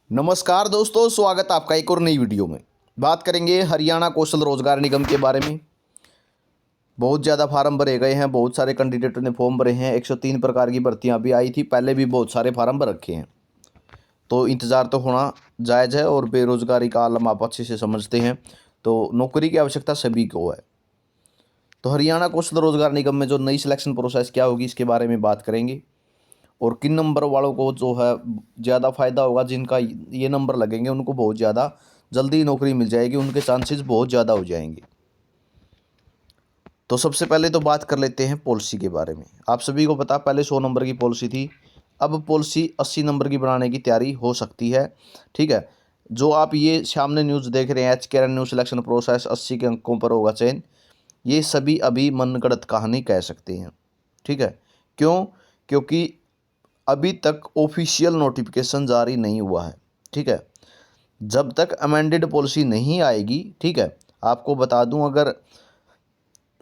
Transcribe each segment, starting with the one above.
नमस्कार दोस्तों, स्वागत है आपका एक और नई वीडियो में। बात करेंगे हरियाणा कौशल रोजगार निगम के बारे में। बहुत ज़्यादा फार्म भरे गए हैं, बहुत सारे कैंडिडेटों ने फॉर्म भरे हैं। 103 प्रकार की भर्तियां भी आई थी, पहले भी बहुत सारे फार्म भर रखे हैं, तो इंतज़ार तो होना जायज़ है। और बेरोजगारी का आलम आप अच्छे से समझते हैं, तो नौकरी की आवश्यकता सभी को है। तो हरियाणा कौशल रोजगार निगम में जो नई सिलेक्शन प्रोसेस क्या होगी, इसके बारे में बात करेंगे। और किन नंबर वालों को जो है ज़्यादा फ़ायदा होगा, जिनका ये नंबर लगेंगे उनको बहुत ज़्यादा जल्दी नौकरी मिल जाएगी, उनके चांसेस बहुत ज़्यादा हो जाएंगे। तो सबसे पहले तो बात कर लेते हैं पॉलिसी के बारे में। आप सभी को पता, पहले 100 नंबर की पॉलिसी थी, अब पॉलिसी 80 नंबर की बनाने की तैयारी हो सकती है। ठीक है, जो आप ये सामने न्यूज़ देख रहे हैं, एचकेआरएन न्यू सिलेक्शन प्रोसेस 80 के अंकों पर होगा चयन, ये सभी अभी मनगढ़ंत कहानी कह सकते हैं। ठीक है, क्यों? क्योंकि अभी तक ऑफिशियल नोटिफिकेशन जारी नहीं हुआ है। ठीक है, जब तक अमेंडेड पॉलिसी नहीं आएगी, ठीक है, आपको बता दूं, अगर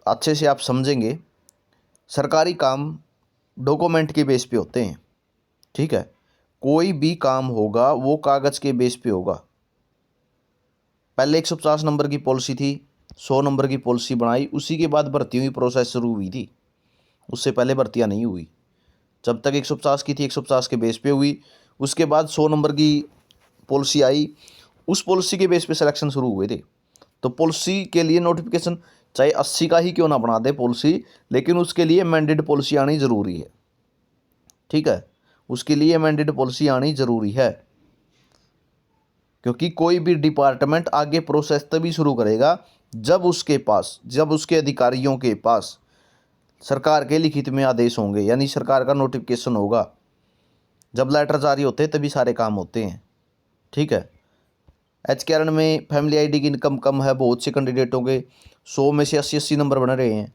अच्छे से आप समझेंगे, सरकारी काम डॉक्यूमेंट के बेस पे होते हैं। ठीक है, कोई भी काम होगा वो कागज़ के बेस पे होगा। पहले 150 नंबर की पॉलिसी थी, 100 नंबर की पॉलिसी बनाई, उसी के बाद भर्तियों की प्रोसेस शुरू हुई थी। उससे पहले भर्तियाँ नहीं हुई। जब तक 150 की थी, 150 के बेस पे हुई। उसके बाद 100 नंबर की पॉलिसी आई, उस पॉलिसी के बेस पे सिलेक्शन शुरू हुए थे। तो पॉलिसी के लिए नोटिफिकेशन चाहे 80 का ही क्यों ना बना दे पॉलिसी, लेकिन उसके लिए मैंडेड पॉलिसी आनी ज़रूरी है। ठीक है, उसके लिए मैंडेड पॉलिसी आनी ज़रूरी है, क्योंकि कोई भी डिपार्टमेंट आगे प्रोसेस तभी शुरू करेगा जब उसके अधिकारियों के पास सरकार के लिखित में आदेश होंगे, यानी सरकार का नोटिफिकेशन होगा। जब लेटर जारी होते हैं तभी सारे काम होते हैं। ठीक है, एचकेआरएन में फैमिली आईडी की इनकम कम है, बहुत से कैंडिडेटों के 100 में से 80 नंबर बन रहे हैं,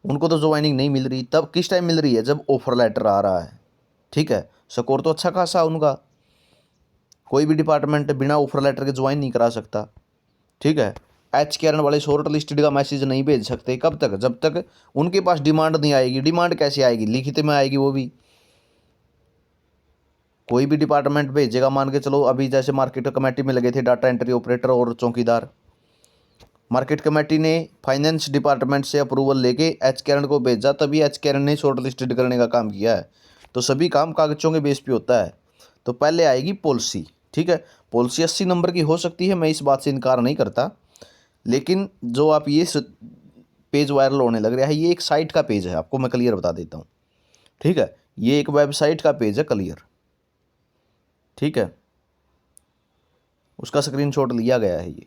उनको तो ज्वाइनिंग नहीं मिल रही। तब किस टाइम मिल रही है? जब ऑफर लेटर आ रहा है। ठीक है, स्कोर तो अच्छा खासा उनका, कोई भी डिपार्टमेंट बिना ऑफर लेटर के ज्वाइन नहीं करा सकता। ठीक है, एचकेआरएन वाले शॉर्ट लिस्टेड का मैसेज नहीं भेज सकते। कब तक? जब तक उनके पास डिमांड नहीं आएगी। डिमांड कैसे आएगी? लिखित में आएगी। वो भी कोई भी डिपार्टमेंट भेजेगा, मान के चलो अभी जैसे मार्केट कमेटी में लगे थे डाटा एंट्री ऑपरेटर और चौकीदार, मार्केट कमेटी ने फाइनेंस डिपार्टमेंट से अप्रूवल लेके एचकेआरएन को भेजा, तभी एचकेआरएन ने शॉर्ट लिस्टेड करने का काम किया है। तो सभी काम कागजों के बेस पे होता है। तो पहले आएगी पॉलिसी। ठीक है, पॉलिसी 80 नंबर की हो सकती है, मैं इस बात से इनकार नहीं करता, लेकिन जो आप ये पेज वायरल होने लग रहा है, ये एक साइट का पेज है, आपको मैं क्लियर बता देता हूँ। ठीक है, ये एक वेबसाइट का पेज है, क्लियर। ठीक है, उसका स्क्रीनशॉट लिया गया है ये।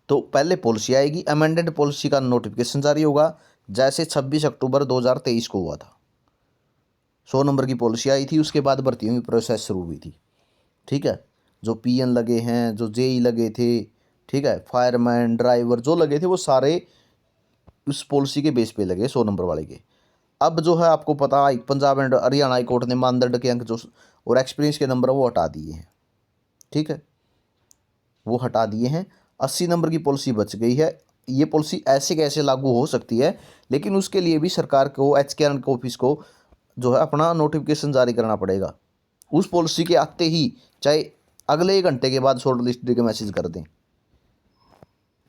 तो पहले पॉलिसी आएगी, अमेंडेड पॉलिसी का नोटिफिकेशन जारी होगा, जैसे 26 अक्टूबर 2023 को हुआ था। 100 नंबर की पॉलिसी आई थी, उसके बाद भर्तियों की प्रोसेस शुरू हुई थी। ठीक है, जो पीएन लगे हैं, जो जेई लगे थे, ठीक है, फायरमैन, ड्राइवर जो लगे थे, वो सारे उस पॉलिसी के बेस पे लगे, 100 नंबर वाले के। अब जो है आपको पता, Punjab and Haryana high court ने मानदंड के अंक जो और एक्सपीरियंस के नंबर वो हटा दिए हैं। ठीक है, वो हटा दिए हैं, 80 नंबर की पॉलिसी बच गई है। ये पॉलिसी ऐसे कैसे लागू हो सकती है, लेकिन उसके लिए भी सरकार को, एचकेआरएन के ऑफिस को जो है अपना नोटिफिकेशन जारी करना पड़ेगा। उस पॉलिसी के आते ही, चाहे अगले 1 घंटे के बाद शॉर्ट लिस्ट के मैसेज कर दें,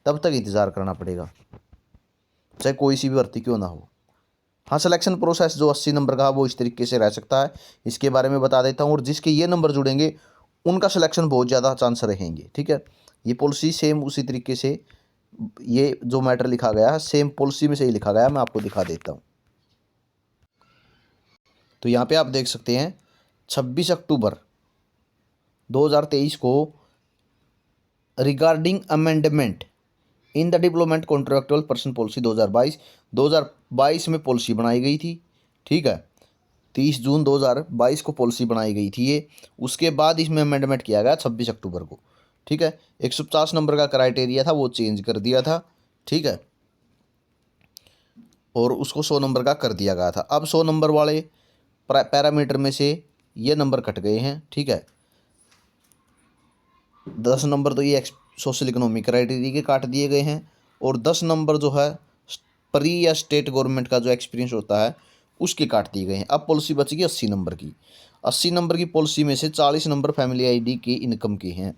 तब तक इंतज़ार करना पड़ेगा, चाहे कोई सी भी भर्ती क्यों ना हो। हाँ, सिलेक्शन प्रोसेस जो 80 नंबर का वो इस तरीके से रह सकता है, इसके बारे में बता देता हूँ। और जिसके ये नंबर जुड़ेंगे उनका सिलेक्शन बहुत ज़्यादा चांस रहेंगे। ठीक है, ये पॉलिसी सेम उसी तरीके से, ये जो मैटर लिखा गया है सेम पॉलिसी में से ही लिखा गया है, मैं आपको दिखा देता हूँ। तो यहाँ पे आप देख सकते हैं 26 अक्टूबर 2023 को regarding amendment in the deployment contractual person policy 2022 में पॉलिसी बनाई गई थी। ठीक है, 30 जून 2022 को पॉलिसी बनाई गई थी ये। उसके बाद इसमें अमेंडमेंट किया गया 26 अक्टूबर को। ठीक है, 150 नंबर का क्राइटेरिया था, वो चेंज कर दिया था। ठीक है, और उसको 100 नंबर का कर दिया गया था। अब 100 नंबर वाले पैरामीटर में से ये नंबर कट गए हैं। ठीक है, 10 नंबर तो ये सोशल इकोनॉमिक क्राइटेरिया के काट दिए गए हैं, और 10 नंबर जो है प्री या स्टेट गवर्नमेंट का जो एक्सपीरियंस होता है उसके काट दिए गए हैं। अब पॉलिसी बच गई 80 नंबर की। 80 नंबर की पॉलिसी में से 40 नंबर फैमिली आईडी के इनकम के हैं।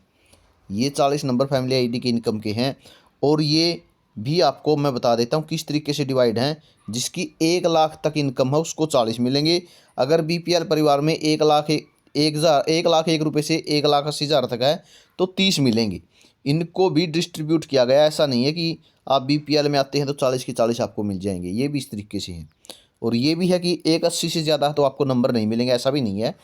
ये 40 नंबर फैमिली आईडी के इनकम के हैं। और ये भी आपको मैं बता देता हूँ किस तरीके से डिवाइड हैं। जिसकी 1 लाख तक इनकम है उसको 40 मिलेंगे। अगर बीपीएल परिवार में 1 लाख 1 से 1,80,000 तक है तो 30 मिलेंगे। इनको भी डिस्ट्रीब्यूट किया गया, ऐसा नहीं है कि आप बीपीएल में आते हैं तो 40 के 40 आपको मिल जाएंगे, ये भी इस तरीके से है। और ये भी है कि 1,80 से ज़्यादा है तो आपको नंबर नहीं मिलेंगे, ऐसा भी नहीं है।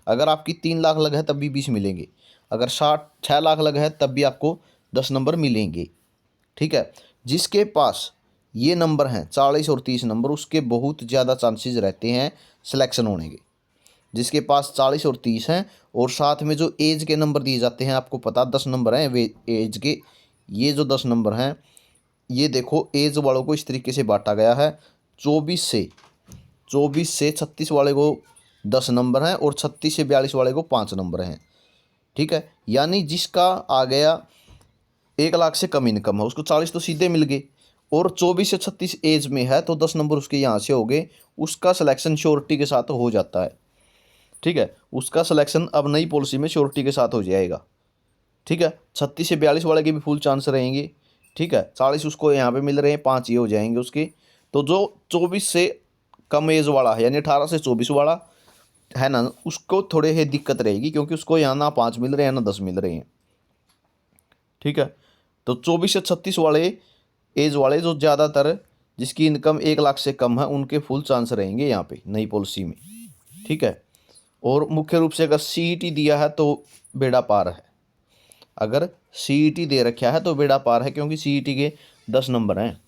अगर आपकी 3 लाख लग है तब भी 20 मिलेंगे। अगर 6 लाख लग है तब भी आपको 10 नंबर मिलेंगे। ठीक है, जिसके पास ये नंबर हैं 40 और 30 नंबर, उसके बहुत ज़्यादा चांसेस रहते हैं सिलेक्शन होने के। जिसके पास 40 और 30 हैं और साथ में जो एज के नंबर दिए जाते हैं, आपको पता 10 नंबर हैं वे एज के। ये जो 10 नंबर हैं, ये देखो एज वालों को इस तरीके से बांटा गया है। 24 से 36 वाले को 10 नंबर हैं और 36 से 42 वाले को 5 नंबर हैं। ठीक है, यानी जिसका आ गया 1 लाख से कम इनकम है उसको 40 तो सीधे मिल गए। और 24 से 36 एज में है तो 10 नंबर उसके यहाँ से हो गए। उसका सिलेक्शन श्योरिटी के साथ हो जाता है। ठीक है, उसका सिलेक्शन अब नई पॉलिसी में श्योरिटी के साथ हो जाएगा। ठीक है, 36 से 42 वाले के भी फुल चांस रहेंगे। ठीक है, 40 उसको यहाँ पे मिल रहे हैं, 5 ये हो जाएंगे उसके। तो जो 24 से कम एज वाला है यानी 18 से 24 वाला है ना, उसको थोड़े ही दिक्कत रहेगी क्योंकि उसको यहाँ ना 5 मिल रहे हैं ना 10 मिल रहे हैं। ठीक है, तो 24 से 36 वाले एज वाले जो ज़्यादातर जिसकी इनकम 1 लाख से कम है उनके फुल चांस रहेंगे यहाँ पे नई पॉलिसी में। ठीक है, और मुख्य रूप से अगर सीईटी दिया है तो बेड़ा पार है। अगर सीईटी दे रखा है तो बेड़ा पार है क्योंकि सीईटी के 10 नंबर हैं।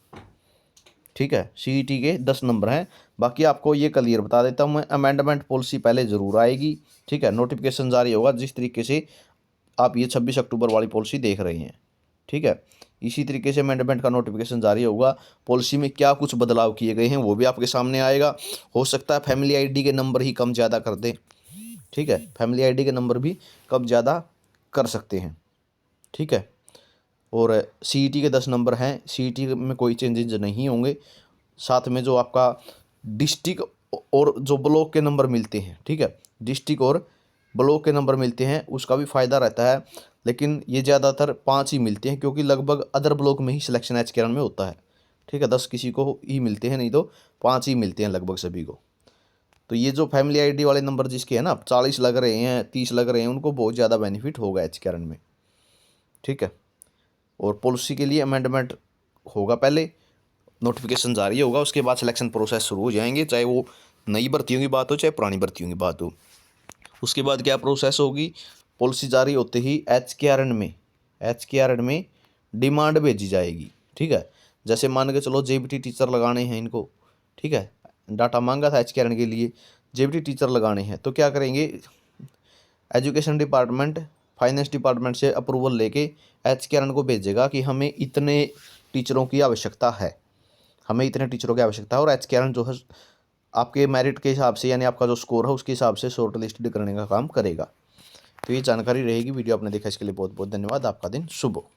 ठीक है, सीईटी के 10 नंबर हैं। बाकी आपको ये क्लियर बता देता हूँ मैं, अमेंडमेंट पॉलिसी पहले ज़रूर आएगी। ठीक है, नोटिफिकेशन जारी होगा जिस तरीके से आप ये 26 अक्टूबर वाली पॉलिसी देख रहे हैं। ठीक है, इसी तरीके से अमेंडमेंट का नोटिफिकेशन जारी होगा। पॉलिसी में क्या कुछ बदलाव किए गए हैं वो भी आपके सामने आएगा। हो सकता है फैमिली आईडी के नंबर ही कम ज़्यादा कर दें। ठीक है, फैमिली आईडी के नंबर भी कम ज़्यादा कर सकते हैं। ठीक है, और सीईटी के 10 नंबर हैं, सीईटी में कोई चेंजेज नहीं होंगे। साथ में जो आपका डिस्ट्रिक्ट और जो ब्लॉक के नंबर मिलते हैं, ठीक है, डिस्ट्रिक्ट और ब्लॉक के नंबर मिलते हैं उसका भी फ़ायदा रहता है। लेकिन ये ज़्यादातर 5 ही मिलते हैं क्योंकि लगभग अदर ब्लॉक में ही सिलेक्शन एच केरन में होता है। ठीक है, 10 किसी को ही मिलते हैं, नहीं तो 5 ही मिलते हैं लगभग सभी को। तो ये जो फैमिली आईडी वाले नंबर जिसके हैं ना 40 लग रहे हैं 30 लग रहे हैं उनको बहुत ज़्यादा बेनिफिट होगा एच केरन में। ठीक है, और पॉलिसी के लिए अमेंडमेंट होगा, पहले नोटिफिकेशन जारी होगा, उसके बाद सिलेक्शन प्रोसेस शुरू हो जाएंगे, चाहे वो नई भर्तियों की बात हो चाहे पुरानी भर्तियों की बात हो। उसके बाद क्या प्रोसेस होगी, पॉलिसी जारी होते ही एच के आर एन में डिमांड भेजी जाएगी। ठीक है, जैसे मान के चलो जेबीटी टीचर लगाने हैं इनको। ठीक है, डाटा मांगा था एच के आर एन के लिए, जेबीटी टीचर लगाने हैं तो क्या करेंगे, एजुकेशन डिपार्टमेंट फाइनेंस डिपार्टमेंट से अप्रूवल लेके एच के आर एन को भेजेगा कि हमें इतने टीचरों की आवश्यकता है, हमें इतने टीचरों की आवश्यकता है। और एच के आर एन जो है आपके मेरिट के हिसाब से यानी आपका जो स्कोर है उसके हिसाब से शॉर्ट लिस्टेड करने का काम करेगा। तो ये जानकारी रहेगी। वीडियो आपने देखा इसके लिए बहुत बहुत धन्यवाद। आपका दिन शुभ हो।